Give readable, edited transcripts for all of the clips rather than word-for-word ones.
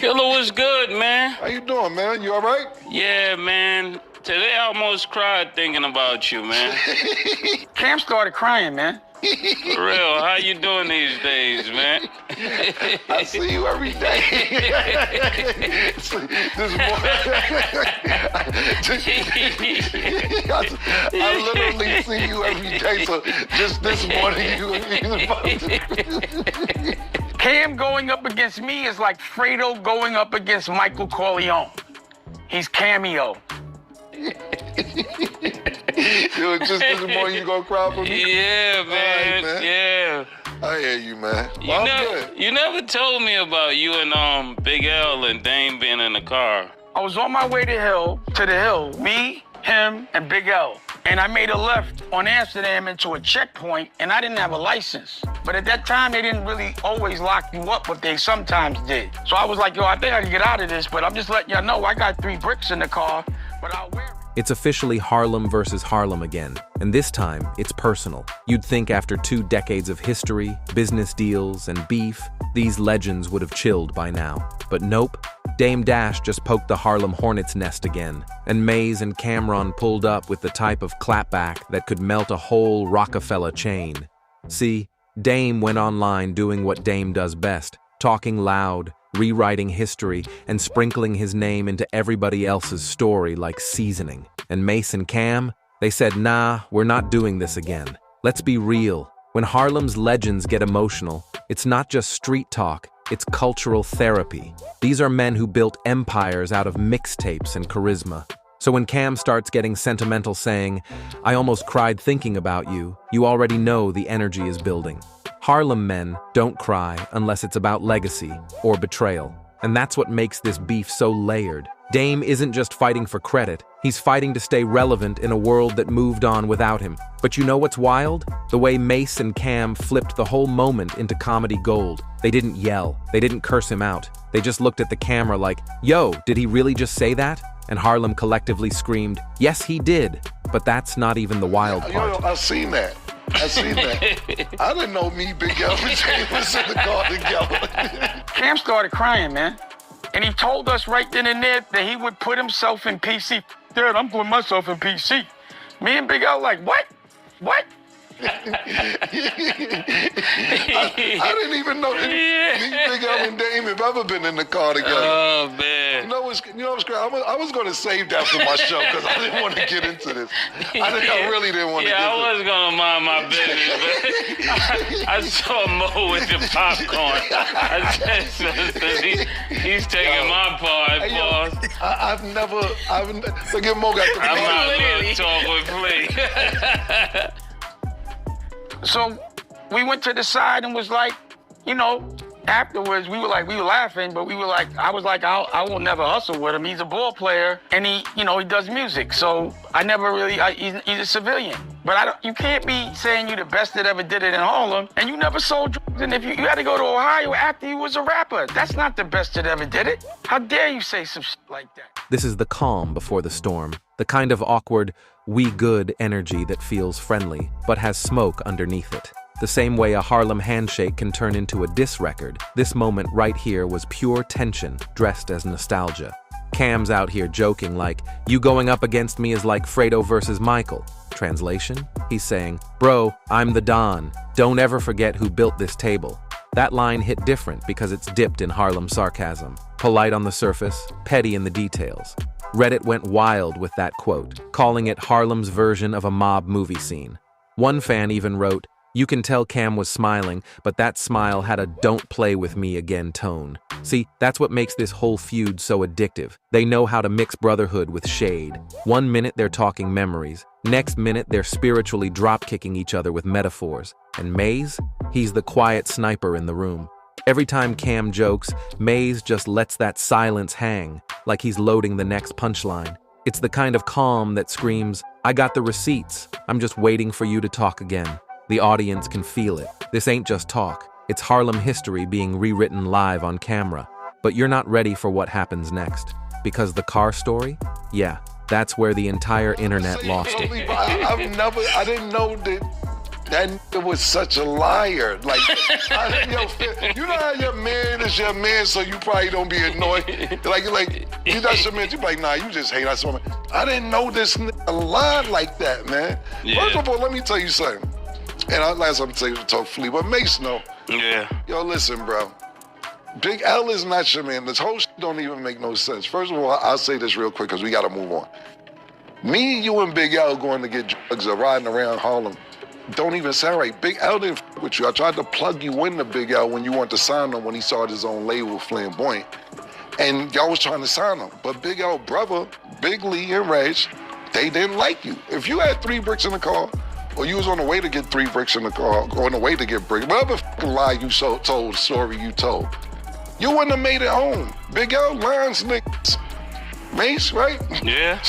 Killer was good, man. How you doing, man? You all right? Yeah, man. Today I almost cried thinking about you, man. Cam started crying, man. For real, how you doing these days, man? I see you every day. This morning, I literally see you every day. So just this morning, Cam going up against me is like Fredo going up against Michael Corleone. He's Cameo. Yo, just this morning you gonna cry for me? Yeah, man. Right, man. Yeah. I hear you, man. You never told me about you and Big L and Dame being in the car. I was on my way to the hill, me, him, and Big L. And I made a left on Amsterdam into a checkpoint, and I didn't have a license. But at that time, they didn't really always lock you up, but they sometimes did. So I was like, yo, I think I can get out of this, but I'm just letting y'all know I got 3 bricks in the car, but I'll wear it. It's officially Harlem versus Harlem again, and this time, it's personal. You'd think after 2 decades of history, business deals, and beef, these legends would have chilled by now. But nope, Dame Dash just poked the Harlem Hornet's nest again, and Maze and Cameron pulled up with the type of clapback that could melt a whole Rockefeller chain. See, Dame went online doing what Dame does best, talking loud, rewriting history, and sprinkling his name into everybody else's story like seasoning. And Mace and Cam, they said, nah, we're not doing this again. Let's be real. When Harlem's legends get emotional, it's not just street talk, it's cultural therapy. These are men who built empires out of mixtapes and charisma. So when Cam starts getting sentimental saying, I almost cried thinking about you, you already know the energy is building. Harlem men don't cry unless it's about legacy or betrayal. And that's what makes this beef so layered. Dame isn't just fighting for credit, he's fighting to stay relevant in a world that moved on without him. But you know what's wild? The way Mace and Cam flipped the whole moment into comedy gold. They didn't yell, they didn't curse him out. They just looked at the camera like, yo, did he really just say that? And Harlem collectively screamed, yes, he did. But that's not even the wild part. I seen that. I didn't know me, Big L, and Jay was in the car together. Cam started crying, man. And he told us right then and there that he would put himself in PC. Dad, I'm putting myself in PC. Me and Big L like, what? What? I didn't even know that me, Big L, and Dame have ever been in the car together. Oh, man. You know what's crazy? I was going to save that for my show because I didn't want to get into this. I really didn't want to get into I was going to mind my business, but I saw Mo with the popcorn. I said, he's taking my part, boss. I've never, look at Mo got the I'm not going to talk with Flea. So we went to the side and was like, you know, afterwards we were laughing, but we were like, I was like, I will never hustle with him. He's a ball player and he does music. So I never really, he's a civilian. But you can't be saying you the best that ever did it in Harlem and you never sold drugs. And if you had to go to Ohio after you was a rapper, that's not the best that ever did it. How dare you say some shit like that? This is the calm before the storm, the kind of awkward, we good energy that feels friendly, but has smoke underneath it. The same way a Harlem handshake can turn into a diss record, this moment right here was pure tension dressed as nostalgia. Cam's out here joking like, you going up against me is like Fredo versus Michael. Translation? He's saying, bro, I'm the Don. Don't ever forget who built this table. That line hit different because it's dipped in Harlem sarcasm. Polite on the surface, petty in the details. Reddit went wild with that quote, calling it Harlem's version of a mob movie scene. One fan even wrote, you can tell Cam was smiling, but that smile had a don't play with me again tone. See, that's what makes this whole feud so addictive. They know how to mix brotherhood with shade. 1 minute they're talking memories, next minute they're spiritually drop-kicking each other with metaphors. And Maze? He's the quiet sniper in the room. Every time Cam jokes, Maze just lets that silence hang, like he's loading the next punchline. It's the kind of calm that screams, I got the receipts, I'm just waiting for you to talk again. The audience can feel it. This ain't just talk. It's Harlem history being rewritten live on camera. But you're not ready for what happens next. Because the car story? Yeah, that's where the entire internet lost it. I didn't know that That nigga was such a liar. Like, you know how your man is your man, so you probably don't be annoyed. Like, you that's your man. You be like, nah, you just hate us. I didn't know this nigga lied like that, man. Yeah. First of all, let me tell you something. And last I'm telling you to talk Flea, but Mace know. Yeah. Yo, listen, bro. Big L is not your man. This whole shit don't even make no sense. First of all, I'll say this real quick because we got to move on. Me, you, and Big L going to get drugs or riding around Harlem don't even sound right. Big L didn't f with you. I tried to plug you into Big L when you wanted to sign him when he started his own label, Flamboyant. And y'all was trying to sign him. But Big L brother, Big Lee and Reg, they didn't like you. If you had 3 bricks in the car, or you was on the way to get 3 bricks in the car, or on the way to get bricks, whatever fucking lie you told, story you told, you wouldn't have made it home. Big L lines niggas. Mace, right? Yeah.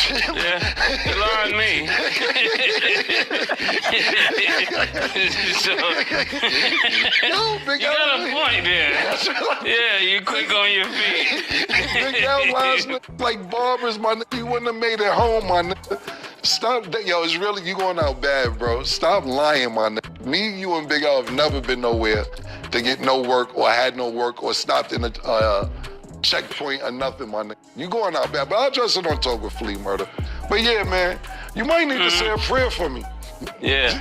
You lying me. Yo, Big You L. got a point there. Yeah, you quick on your feet. Big L lines niggas like barbers, my nigga. You wouldn't have made it home, my nigga. Stop, yo, it's really, you going out bad, bro. Stop lying, my nigga. Me, you, and Big L have never been nowhere to get no work or had no work or stopped in a checkpoint or nothing, my nigga. You going out bad, but I'll just don't talk with Flea Murder. But yeah, man, you might need to say a prayer for me. Yeah.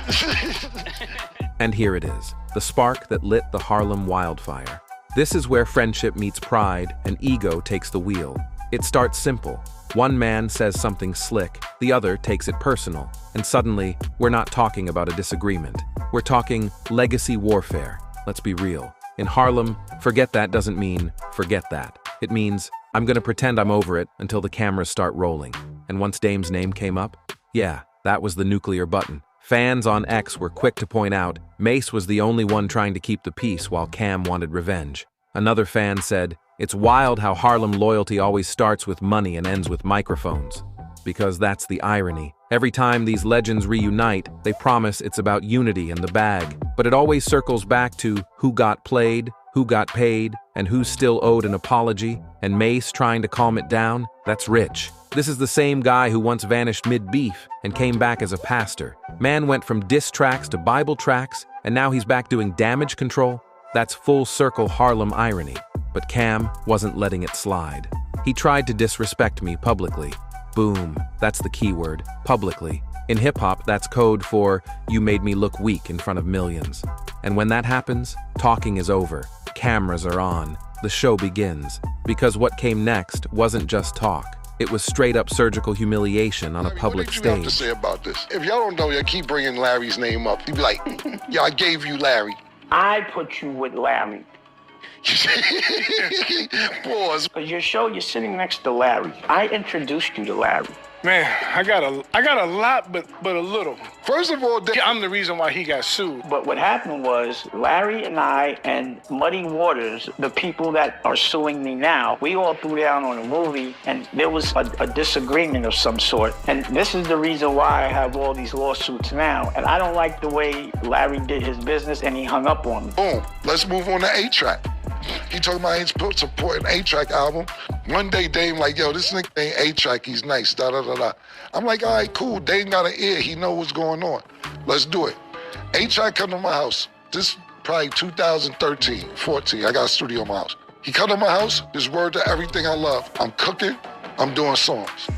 And here it is, the spark that lit the Harlem wildfire. This is where friendship meets pride and ego takes the wheel. It starts simple. One man says something slick, the other takes it personal, and suddenly, we're not talking about a disagreement. We're talking legacy warfare. Let's be real. In Harlem, forget that doesn't mean forget that. It means I'm gonna pretend I'm over it until the cameras start rolling. And once Dame's name came up, yeah, that was the nuclear button. Fans on X were quick to point out Mace was the only one trying to keep the peace while Cam wanted revenge. Another fan said, "It's wild how Harlem loyalty always starts with money and ends with microphones." Because that's the irony. Every time these legends reunite, they promise it's about unity and the bag. But it always circles back to who got played, who got paid, and who's still owed an apology, and Mace trying to calm it down. That's rich. This is the same guy who once vanished mid-beef and came back as a pastor. Man went from diss tracks to Bible tracks, and now he's back doing damage control. That's full circle Harlem irony. But Cam wasn't letting it slide. He tried to disrespect me publicly. Boom, that's the key word, publicly. In hip-hop, that's code for, you made me look weak in front of millions. And when that happens, talking is over. Cameras are on. The show begins. Because what came next wasn't just talk. It was straight-up surgical humiliation on a public stage. What did you have to say about this? If y'all don't know, y'all keep bringing Larry's name up. He'd be like, yo, I gave you Larry. I put you with Larry. Pause. Because your show, you're sitting next to Larry. I introduced you to Larry. Man, I got a lot, but a little. First of all, I'm the reason why he got sued. But what happened was Larry and I and Muddy Waters, the people that are suing me now, we all threw down on a movie and there was a disagreement of some sort. And this is the reason why I have all these lawsuits now. And I don't like the way Larry did his business and he hung up on me. Boom. Let's move on to A-Track. He told me I ain't supporting A-Track album. One day Dame like, yo, this nigga ain't A-Track, he's nice, da-da-da-da. I'm like, all right, cool. Dame got an ear, he know what's going on. Let's do it. A-Track come to my house. This probably 2013, 14. I got a studio in my house. He come to my house, this word to everything I love. I'm cooking, I'm doing songs.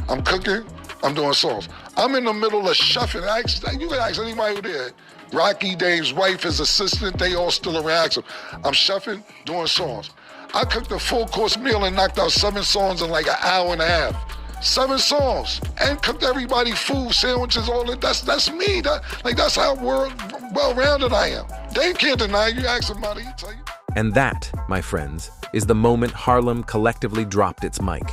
I'm cooking, I'm doing songs. I'm in the middle of shuffling. You can ask anybody who there. Rocky, Dame's wife, his assistant, they all still around. Ask him. I'm shuffling, doing songs. I cooked a full course meal and knocked out 7 songs in like an hour and a half. 7 songs. And cooked everybody food, sandwiches, all that. That's me. That's how well-rounded I am. Dame can't deny you. Ask somebody, he'll tell you. And that, my friends, is the moment Harlem collectively dropped its mic.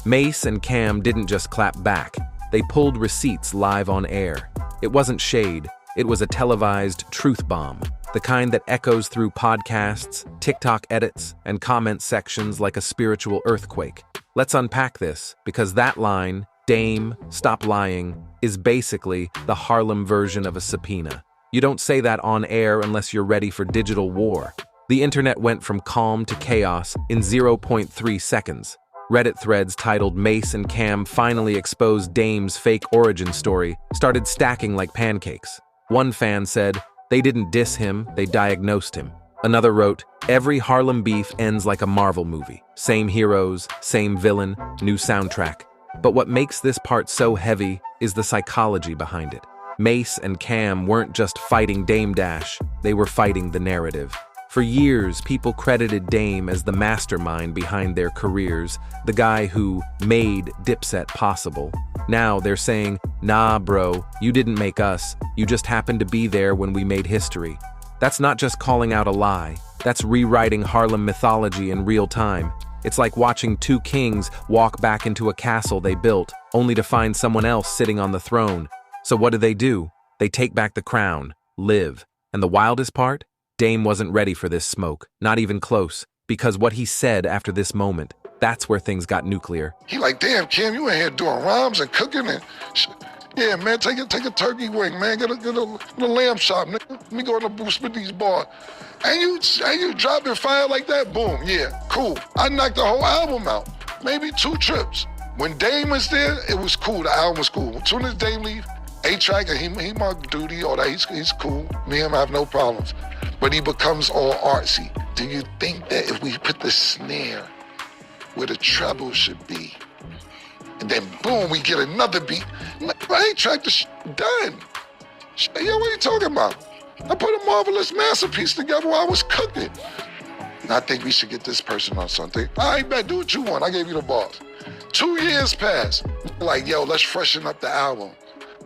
Mace and Cam didn't just clap back. They pulled receipts live on air. It wasn't shade. It was a televised truth bomb, the kind that echoes through podcasts, TikTok edits, and comment sections like a spiritual earthquake. Let's unpack this, because that line, Dame, stop lying, is basically the Harlem version of a subpoena. You don't say that on air unless you're ready for digital war. The internet went from calm to chaos in 0.3 seconds. Reddit threads titled Mace and Cam finally exposed Dame's fake origin story started stacking like pancakes. One fan said, "They didn't diss him, they diagnosed him." Another wrote, "Every Harlem beef ends like a Marvel movie. Same heroes, same villain, new soundtrack." But what makes this part so heavy is the psychology behind it. Mace and Cam weren't just fighting Dame Dash, they were fighting the narrative. For years, people credited Dame as the mastermind behind their careers, the guy who made Dipset possible. Now they're saying, "Nah, bro, you didn't make us. You just happened to be there when we made history." That's not just calling out a lie. That's rewriting Harlem mythology in real time. It's like watching two kings walk back into a castle they built, only to find someone else sitting on the throne. So what do? They take back the crown, live. And the wildest part? Dame wasn't ready for this smoke, not even close, because what he said after this moment, that's where things got nuclear. He like, "Damn, Kim, you in here doing rhymes and cooking and yeah, man, take a turkey wing, man. Get a lamb chop, nigga. Let me go in the booth with these bars. And you dropping fire like that? Boom, yeah, cool. I knocked the whole album out. Maybe 2 trips. When Dame was there, it was cool. The album was cool. As soon as Dame leave, A-Track, and he marked duty, all that, he's cool. Me and him have no problems. But he becomes all artsy. Do you think that if we put the snare where the treble should be, and then boom, we get another beat, A-Track, the done. Yo, what are you talking about? I put a marvelous masterpiece together while I was cooking. I think we should get this person on something. All right, man, do what you want. I gave you the balls. 2 years passed. Like, yo, let's freshen up the album.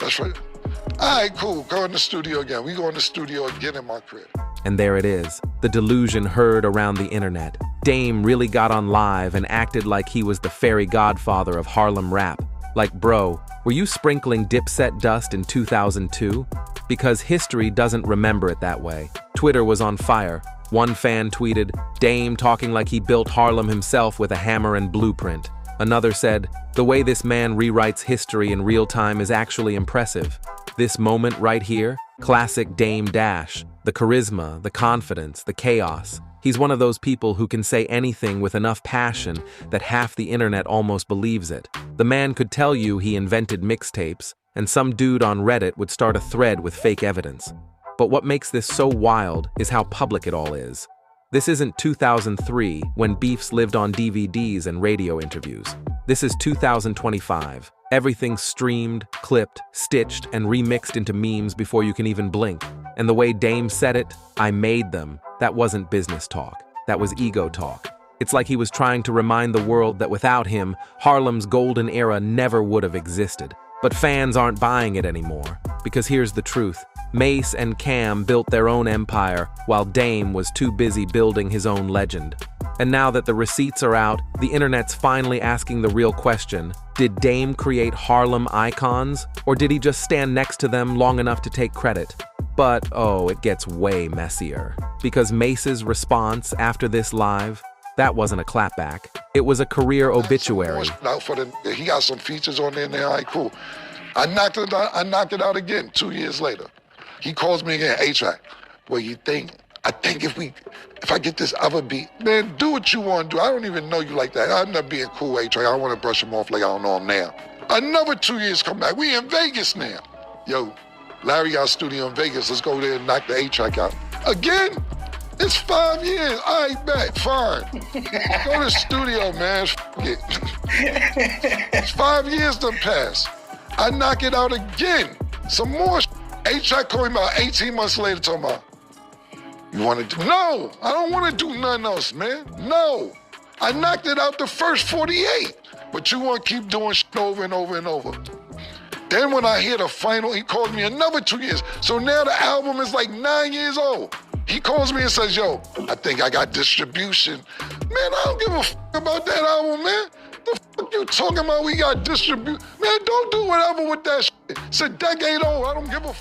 All right, cool. Go in the studio again. We go in the studio again in my crib. And there it is, the delusion heard around the internet. Dame really got on live and acted like he was the fairy godfather of Harlem rap. Like, bro, were you sprinkling Dipset dust in 2002? Because history doesn't remember it that way. Twitter was on fire. One fan tweeted, "Dame talking like he built Harlem himself with a hammer and blueprint." Another said, "The way this man rewrites history in real time is actually impressive. This moment right here, classic Dame Dash. The charisma, the confidence, the chaos. He's one of those people who can say anything with enough passion that half the internet almost believes it. The man could tell you he invented mixtapes, and some dude on Reddit would start a thread with fake evidence. But what makes this so wild is how public it all is. This isn't 2003, when beefs lived on DVDs and radio interviews. This is 2025. Everything's streamed, clipped, stitched, and remixed into memes before you can even blink. And the way Dame said it, "I made them," that wasn't business talk. That was ego talk. It's like he was trying to remind the world that without him, Harlem's golden era never would have existed. But fans aren't buying it anymore. Because here's the truth. Mace and Cam built their own empire, while Dame was too busy building his own legend. And now that the receipts are out, the internet's finally asking the real question. Did Dame create Harlem icons, or did he just stand next to them long enough to take credit? But, oh, it gets way messier. Because Mace's response after this live, that wasn't a clapback. It was a career obituary. He got some features on there, all right, cool. I knocked it out again 2 years later. He calls me again, A-Track. Well, I think if I get this other beat, man, do what you want to do. I don't even know you like that. I'm not being cool, A-Track. I don't want to brush him off like I don't know him now. Another 2 years come back. We in Vegas now. Yo, Larry got a studio in Vegas. Let's go there and knock the A-Track out. Again? It's 5 years. All right, bet. Fine. Go to the studio, man. It. It's 5 years done passed. I knock it out again. Some more. A-Track called me about 18 months later talking about, "You want to do?" No, I don't want to do nothing else, man. No. I knocked it out the first 48. But you want to keep doing shit over and over and over. Then when I hear the final, he called me another 2 years. So now the album is like 9 years old. He calls me and says, "Yo, I think I got distribution." Man, I don't give a about that album, man. The you talking about we got distribution? Man, don't do whatever with that shit. It's a decade old. I don't give a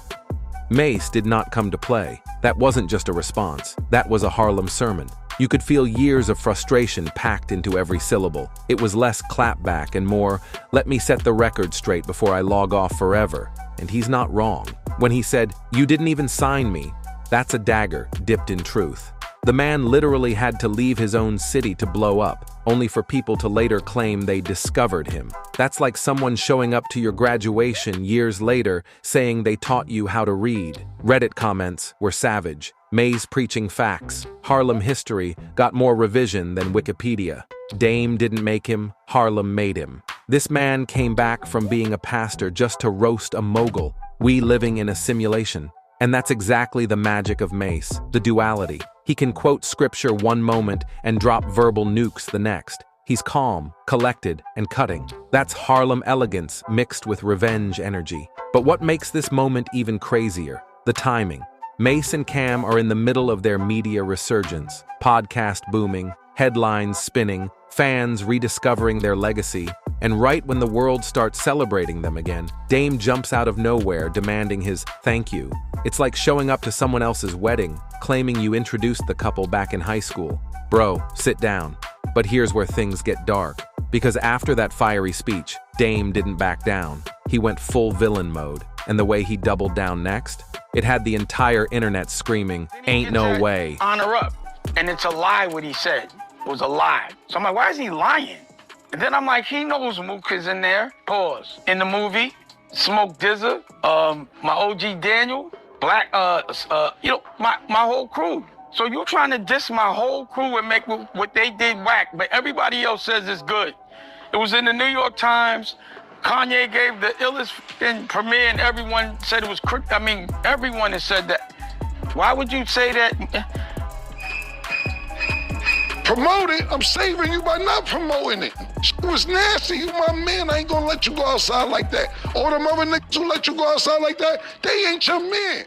Mace did not come to play. That wasn't just a response. That was a Harlem sermon. You could feel years of frustration packed into every syllable. It was less clapback and more, "Let me set the record straight before I log off forever." And he's not wrong. When he said, "You didn't even sign me," that's a dagger dipped in truth. The man literally had to leave his own city to blow up, only for people to later claim they discovered him. That's like someone showing up to your graduation years later saying they taught you how to read. Reddit comments were savage. Mays preaching facts. Harlem history got more revision than Wikipedia. Dame didn't make him, Harlem made him. This man came back from being a pastor just to roast a mogul. We living in a simulation. And that's exactly the magic of Mace, the duality. He can quote scripture one moment and drop verbal nukes the next. He's calm, collected, and cutting. That's Harlem elegance mixed with revenge energy. But what makes this moment even crazier? The timing. Mace and Cam are in the middle of their media resurgence. Podcast booming, headlines spinning, fans rediscovering their legacy. And right when the world starts celebrating them again, Dame jumps out of nowhere demanding his thank you. It's like showing up to someone else's wedding, claiming you introduced the couple back in high school. Bro, sit down. But here's where things get dark. Because after that fiery speech, Dame didn't back down. He went full villain mode. And the way he doubled down next, it had the entire internet screaming, ain't no way. Honor up. And it's a lie what he said. It was a lie. So I'm like, why is he lying? And then I'm like, he knows Mook is in there. Pause. In the movie, Smoke Dizza, my OG Daniel, Black, my whole crew. So you're trying to diss my whole crew and make what they did whack, but everybody else says it's good. It was in the New York Times. Kanye gave the illest premiere and everyone said it was, everyone has said that. Why would you say that? Promote it. I'm saving you by not promoting it. It was nasty. You my man. I ain't gonna let you go outside like that. All them other niggas who let you go outside like that, they ain't your man.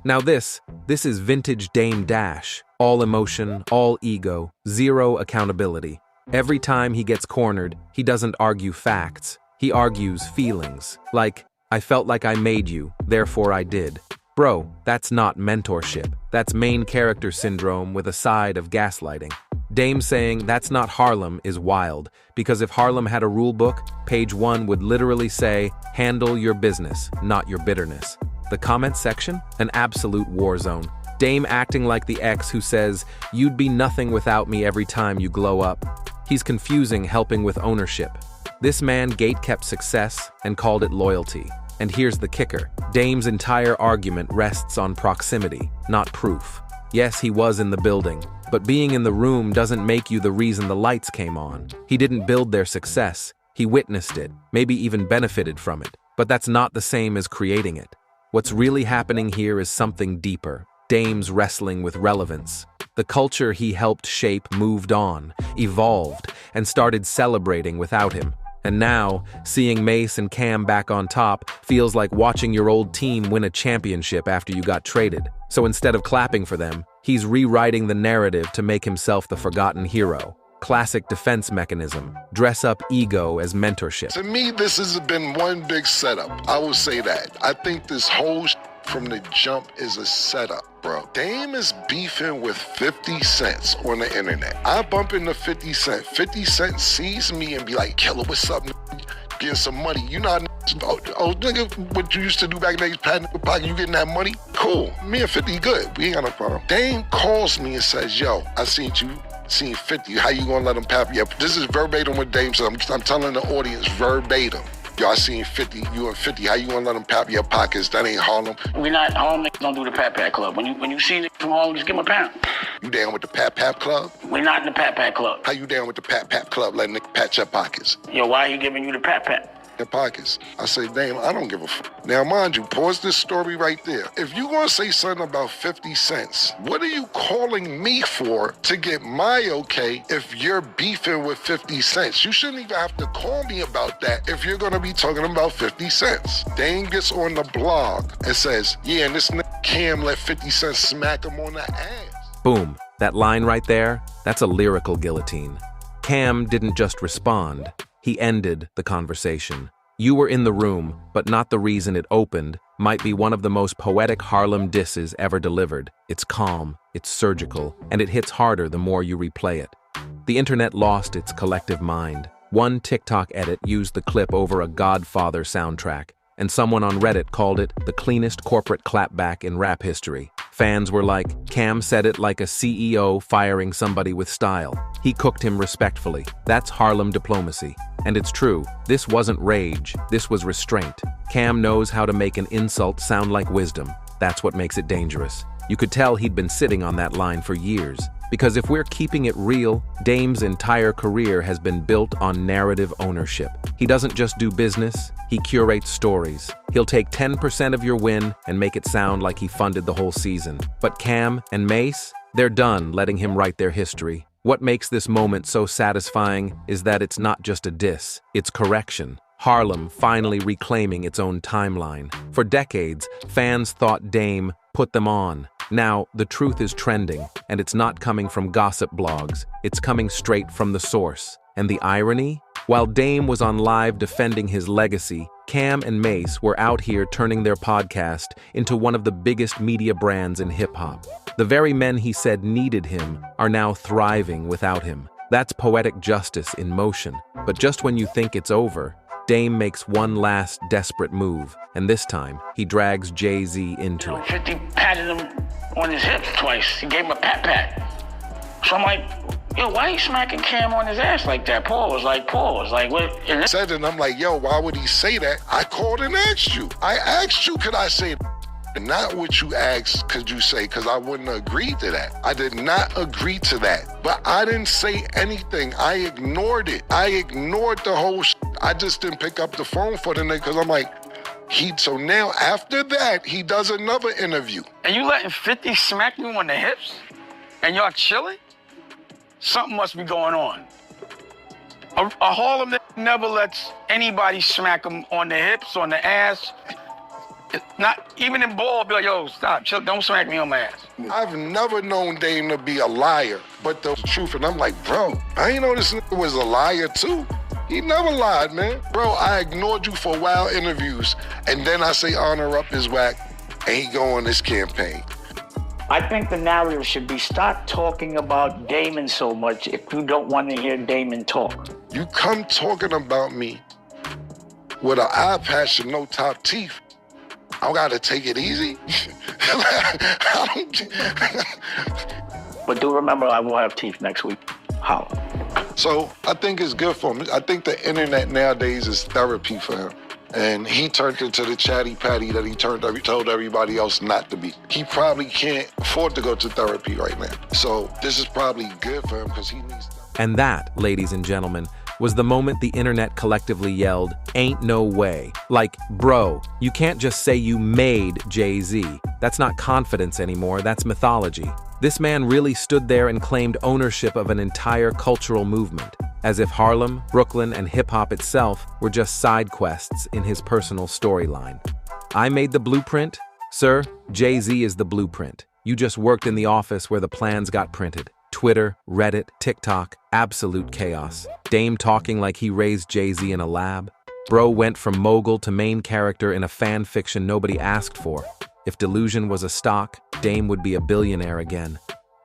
Now this is vintage Dame Dash. All emotion, all ego, zero accountability. Every time he gets cornered, he doesn't argue facts. He argues feelings. Like, I felt like I made you, therefore I did. Bro, that's not mentorship. That's main character syndrome with a side of gaslighting. Dame saying that's not Harlem is wild, because if Harlem had a rule book, page 1 would literally say, handle your business, not your bitterness. The comment section? An absolute war zone. Dame acting like the ex who says, you'd be nothing without me every time you glow up. He's confusing helping with ownership. This man gatekept success and called it loyalty. And here's the kicker. Dame's entire argument rests on proximity, not proof. Yes, he was in the building, but being in the room doesn't make you the reason the lights came on. He didn't build their success. He witnessed it, maybe even benefited from it. But that's not the same as creating it. What's really happening here is something deeper. Dame's wrestling with relevance. The culture he helped shape moved on, evolved, and started celebrating without him. And now, seeing Mace and Cam back on top feels like watching your old team win a championship after you got traded. So instead of clapping for them, he's rewriting the narrative to make himself the forgotten hero. Classic defense mechanism. Dress up ego as mentorship. To me, this has been one big setup. I will say that. I think this whole from the jump is a setup, bro. Dame is beefing with 50 Cent on the internet. I bump into 50 Cent. 50 Cent sees me and be like, Killer, what's up? Getting some money. You know how nigga, what you used to do back in the days, patting the pocket, you getting that money? Cool. Me and 50 good. We ain't got no problem. Dame calls me and says, yo, I seen 50. How you gonna let him pap you up? This is verbatim what Dame said. I'm telling the audience verbatim. Yo, I seen 50, you and 50. How you gonna let them pap your pockets? That ain't Harlem. We not, Harlem don't do the Pat Pat Club. When you see niggas from Harlem, just give them a pound. You down with the Pat Pat Club? We not in the Pat Pat Club. How you down with the Pat Pat Club, letting niggas pat your pockets? Yo, why he giving you the Pat Pat? Your pockets. I say, damn, I don't give a fuck. Now, mind you, pause this story right there. If you gonna say something about 50 cents, what are you calling me for to get my okay if you're beefing with 50 cents? You shouldn't even have to call me about that if you're gonna be talking about 50 cents. Dame gets on the blog and says, yeah, and this nigga Cam let 50 cents smack him on the ass. Boom. That line right there, that's a lyrical guillotine. Cam didn't just respond. He ended the conversation. You were in the room, but not the reason it opened, might be one of the most poetic Harlem disses ever delivered. It's calm, it's surgical, and it hits harder the more you replay it. The internet lost its collective mind. One TikTok edit used the clip over a Godfather soundtrack, and someone on Reddit called it the cleanest corporate clapback in rap history. Fans were like, Cam said it like a CEO firing somebody with style. He cooked him respectfully. That's Harlem diplomacy. And it's true, this wasn't rage, this was restraint. Cam knows how to make an insult sound like wisdom. That's what makes it dangerous. You could tell he'd been sitting on that line for years. Because if we're keeping it real, Dame's entire career has been built on narrative ownership. He doesn't just do business, he curates stories. He'll take 10% of your win and make it sound like he funded the whole season. But Cam and Mace, they're done letting him write their history. What makes this moment so satisfying is that it's not just a diss, it's correction. Harlem finally reclaiming its own timeline. For decades, fans thought Dame put them on. Now, the truth is trending, and it's not coming from gossip blogs. It's coming straight from the source. And the irony? While Dame was on live defending his legacy, Cam and Mace were out here turning their podcast into one of the biggest media brands in hip-hop. The very men he said needed him are now thriving without him. That's poetic justice in motion. But just when you think it's over, Dame makes one last desperate move, and this time, he drags Jay-Z into it. 50 patted him on his hips twice. He gave him a pat. So I'm like, yo, why you smacking Cam on his ass like that? Paul was like, what? I said it, and I'm like, yo, why would he say that? I called and asked you. I asked you, could I say that? And not what you asked could you say, because I wouldn't agree to that. I did not agree to that. But I didn't say anything. I ignored it. I ignored the whole I just didn't pick up the phone for the nigga, because I'm like, so now after that, he does another interview. And you letting 50 smack you on the hips? And y'all chilling? Something must be going on. A Harlem never lets anybody smack him on the hips, on the ass. Not even in ball, be like, yo, stop, chill, don't smack me on my ass. I've never known Dame to be a liar, but the truth, and I'm like, bro, I ain't know this nigga was a liar too. He never lied, man. Bro, I ignored you for wild interviews, and then I say honor up his whack, and he go on this campaign. I think the narrative should be stop talking about Damon so much if you don't want to hear Damon talk. You come talking about me with an eye patch and no top teeth, I gotta take it easy. But do remember, I will have teeth next week. Holla. So I think it's good for him. I think the internet nowadays is therapy for him. And he turned into the chatty patty that he told everybody else not to be. He probably can't afford to go to therapy right now. So this is probably good for him because he needs that. And that, ladies and gentlemen, was the moment the internet collectively yelled, "Ain't no way." Like, bro, you can't just say you made Jay-Z. That's not confidence anymore, that's mythology. This man really stood there and claimed ownership of an entire cultural movement, as if Harlem, Brooklyn, and hip-hop itself were just side quests in his personal storyline. I made the blueprint? Sir, Jay-Z is the blueprint. You just worked in the office where the plans got printed. Twitter, Reddit, TikTok, absolute chaos. Dame talking like he raised Jay-Z in a lab. Bro went from mogul to main character in a fan fiction nobody asked for. If delusion was a stock, Dame would be a billionaire again.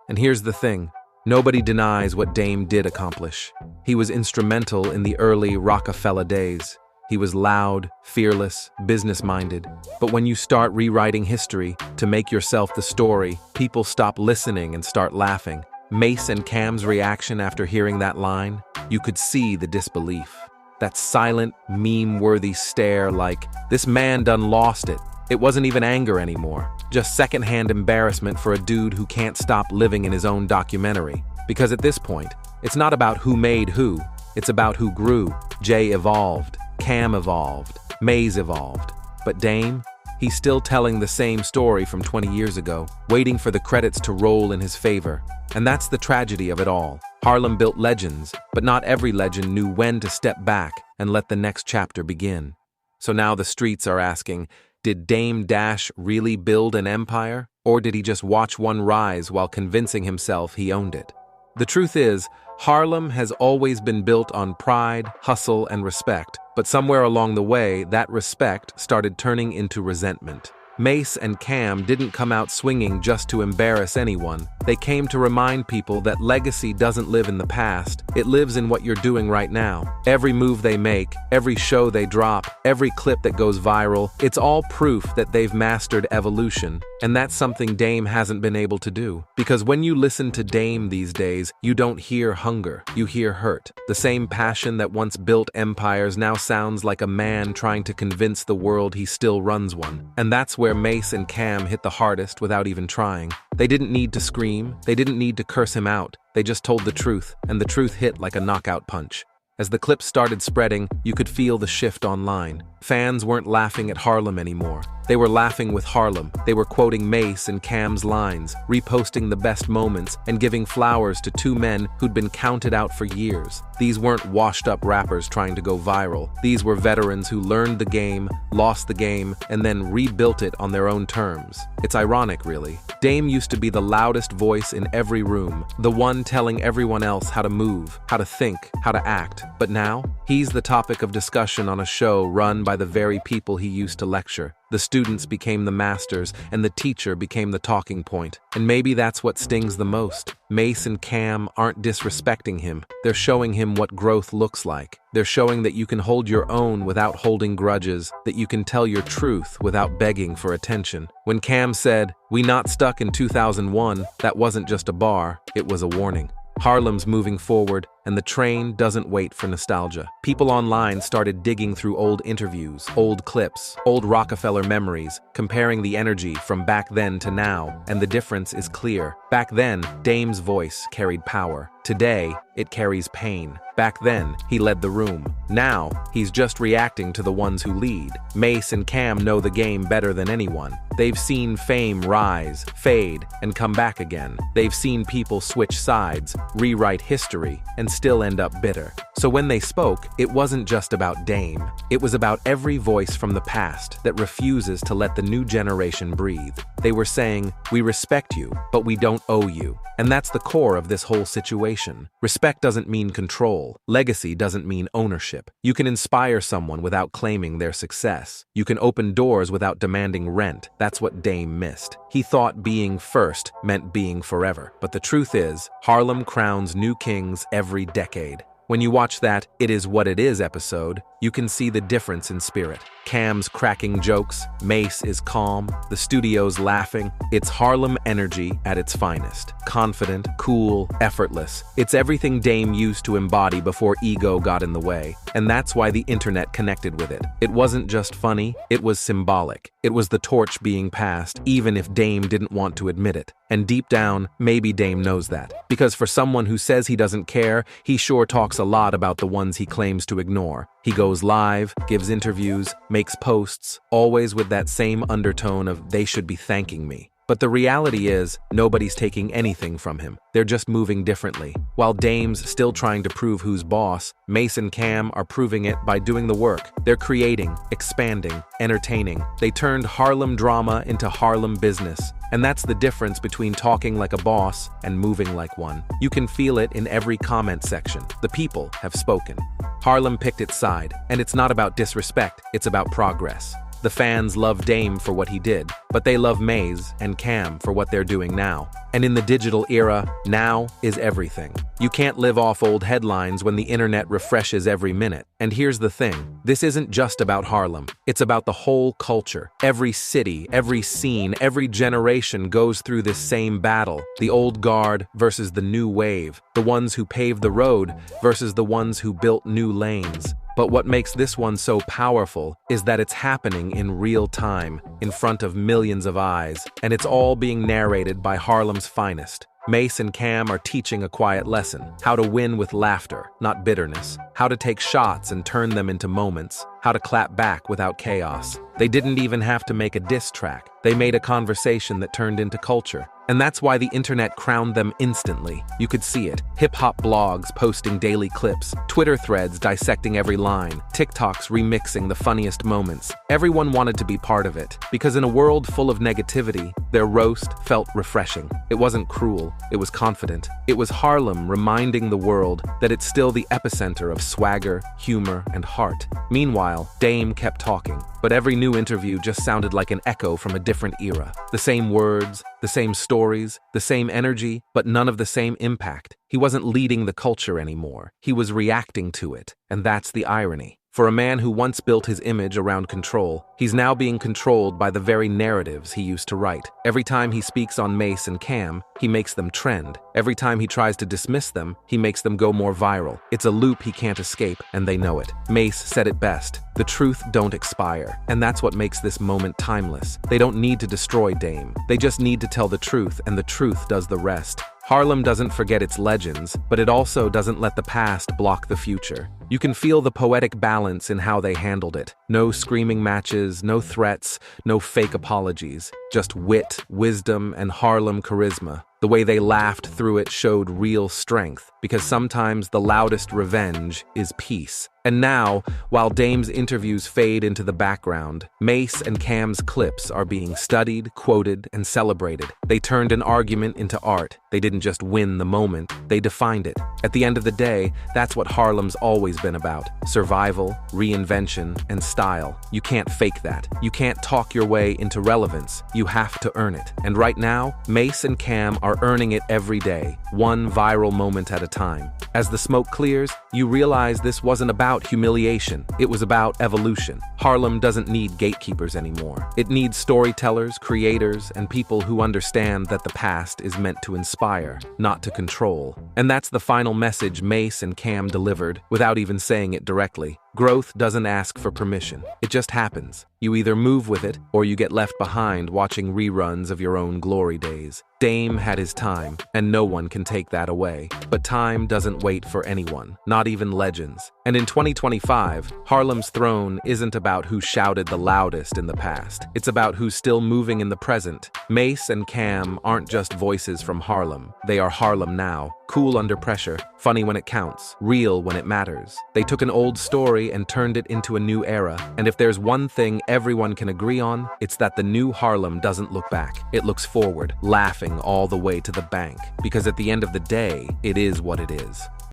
And here's the thing, nobody denies what Dame did accomplish. He was instrumental in the early Rockefeller days. He was loud, fearless, business-minded. But when you start rewriting history to make yourself the story, people stop listening and start laughing. Mace and Cam's reaction after hearing that line, you could see the disbelief. That silent, meme-worthy stare like, this man done lost it. It wasn't even anger anymore, just secondhand embarrassment for a dude who can't stop living in his own documentary. Because at this point, it's not about who made who, it's about who grew. Jay evolved, Cam evolved, Maze evolved. But Dame? He's still telling the same story from 20 years ago, waiting for the credits to roll in his favor. And that's the tragedy of it all. Harlem built legends, but not every legend knew when to step back and let the next chapter begin. So now the streets are asking, did Dame Dash really build an empire? Or did he just watch one rise while convincing himself he owned it? The truth is, Harlem has always been built on pride, hustle, and respect, but somewhere along the way, that respect started turning into resentment. Mace and Cam didn't come out swinging just to embarrass anyone. They came to remind people that legacy doesn't live in the past, it lives in what you're doing right now. Every move they make, every show they drop, every clip that goes viral, it's all proof that they've mastered evolution. And that's something Dame hasn't been able to do. Because when you listen to Dame these days, you don't hear hunger, you hear hurt. The same passion that once built empires now sounds like a man trying to convince the world he still runs one. And that's where Mace and Cam hit the hardest without even trying. They didn't need to scream, they didn't need to curse him out, they just told the truth, and the truth hit like a knockout punch. As the clips started spreading, you could feel the shift online. Fans weren't laughing at Harlem anymore. They were laughing with Harlem. They were quoting Mace and Cam's lines, reposting the best moments, and giving flowers to two men who'd been counted out for years. These weren't washed-up rappers trying to go viral. These were veterans who learned the game, lost the game, and then rebuilt it on their own terms. It's ironic, really. Dame used to be the loudest voice in every room, the one telling everyone else how to move, how to think, how to act. But now, he's the topic of discussion on a show run by the very people he used to lecture. The students became the masters, and the teacher became the talking point. And maybe that's what stings the most. Mace and Cam aren't disrespecting him. They're showing him what growth looks like. They're showing that you can hold your own without holding grudges, that you can tell your truth without begging for attention. When Cam said, "We not stuck in 2001, that wasn't just a bar, it was a warning." Harlem's moving forward, and the train doesn't wait for nostalgia. People online started digging through old interviews, old clips, old Rockefeller memories, comparing the energy from back then to now, and the difference is clear. Back then, Dame's voice carried power. Today, it carries pain. Back then, he led the room. Now, he's just reacting to the ones who lead. Mace and Cam know the game better than anyone. They've seen fame rise, fade, and come back again. They've seen people switch sides, rewrite history, and still end up bitter. So when they spoke, it wasn't just about Dame. It was about every voice from the past that refuses to let the new generation breathe. They were saying, "We respect you, but we don't owe you." And that's the core of this whole situation. Respect doesn't mean control. Legacy doesn't mean ownership. You can inspire someone without claiming their success. You can open doors without demanding rent. That's what Dame missed. He thought being first meant being forever. But the truth is, Harlem crowns new kings every decade. When you watch that "It Is What It Is" episode, you can see the difference in spirit. Cam's cracking jokes, Mace is calm, the studio's laughing. It's Harlem energy at its finest. Confident, cool, effortless. It's everything Dame used to embody before ego got in the way. And that's why the internet connected with it. It wasn't just funny, it was symbolic. It was the torch being passed, even if Dame didn't want to admit it. And deep down, maybe Dame knows that. Because for someone who says he doesn't care, he sure talks a lot about the ones he claims to ignore. He goes live, gives interviews, makes posts, always with that same undertone of "they should be thanking me." But the reality is, nobody's taking anything from him. They're just moving differently. While Dame's still trying to prove who's boss, Mace and Cam are proving it by doing the work. They're creating, expanding, entertaining. They turned Harlem drama into Harlem business. And that's the difference between talking like a boss and moving like one. You can feel it in every comment section. The people have spoken. Harlem picked its side, and it's not about disrespect, it's about progress. The fans love Dame for what he did, but they love Maze and Cam for what they're doing now. And in the digital era, now is everything. You can't live off old headlines when the internet refreshes every minute. And here's the thing, this isn't just about Harlem. It's about the whole culture. Every city, every scene, every generation goes through this same battle. The old guard versus the new wave. The ones who paved the road versus the ones who built new lanes. But what makes this one so powerful is that it's happening in real time, in front of millions of eyes, and it's all being narrated by Harlem's finest. Mace and Cam are teaching a quiet lesson: how to win with laughter, not bitterness, how to take shots and turn them into moments, how to clap back without chaos. They didn't even have to make a diss track. They made a conversation that turned into culture. And that's why the internet crowned them instantly. You could see it. Hip-hop blogs posting daily clips, Twitter threads dissecting every line, TikToks remixing the funniest moments. Everyone wanted to be part of it, because in a world full of negativity, their roast felt refreshing. It wasn't cruel, it was confident. It was Harlem reminding the world that it's still the epicenter of swagger, humor, and heart. Meanwhile, Dame kept talking, but every new interview just sounded like an echo from a different era. The same words, the same stories, the same energy, but none of the same impact. He wasn't leading the culture anymore. He was reacting to it, and that's the irony. For a man who once built his image around control, he's now being controlled by the very narratives he used to write. Every time he speaks on Mace and Cam, he makes them trend. Every time he tries to dismiss them, he makes them go more viral. It's a loop he can't escape, and they know it. Mace said it best: the truth don't expire. And that's what makes this moment timeless. They don't need to destroy Dame. They just need to tell the truth, and the truth does the rest. Harlem doesn't forget its legends, but it also doesn't let the past block the future. You can feel the poetic balance in how they handled it. No screaming matches, no threats, no fake apologies. Just wit, wisdom, and Harlem charisma. The way they laughed through it showed real strength, because sometimes the loudest revenge is peace. And now, while Dame's interviews fade into the background, Mace and Cam's clips are being studied, quoted, and celebrated. They turned an argument into art. They didn't just win the moment, they defined it. At the end of the day, that's what Harlem's always been about: survival, reinvention, and style. You can't fake that. You can't talk your way into relevance. You have to earn it. And right now, Mace and Cam are earning it every day, one viral moment at a time. As the smoke clears, you realize this wasn't about humiliation. It was about evolution. Harlem doesn't need gatekeepers anymore. It needs storytellers, creators, and people who understand that the past is meant to inspire, not to control. And that's the final message Mace and Cam delivered, without even saying it directly. Growth doesn't ask for permission. It just happens. You either move with it, or you get left behind watching reruns of your own glory days. Dame had his time, and no one can take that away. But time doesn't wait for anyone, not even legends. And in 2025, Harlem's throne isn't about who shouted the loudest in the past. It's about who's still moving in the present. Mace and Cam aren't just voices from Harlem. They are Harlem now. Cool under pressure, funny when it counts, real when it matters. They took an old story and turned it into a new era. And if there's one thing everyone can agree on, it's that the new Harlem doesn't look back. It looks forward, laughing all the way to the bank. Because at the end of the day, it is what it is.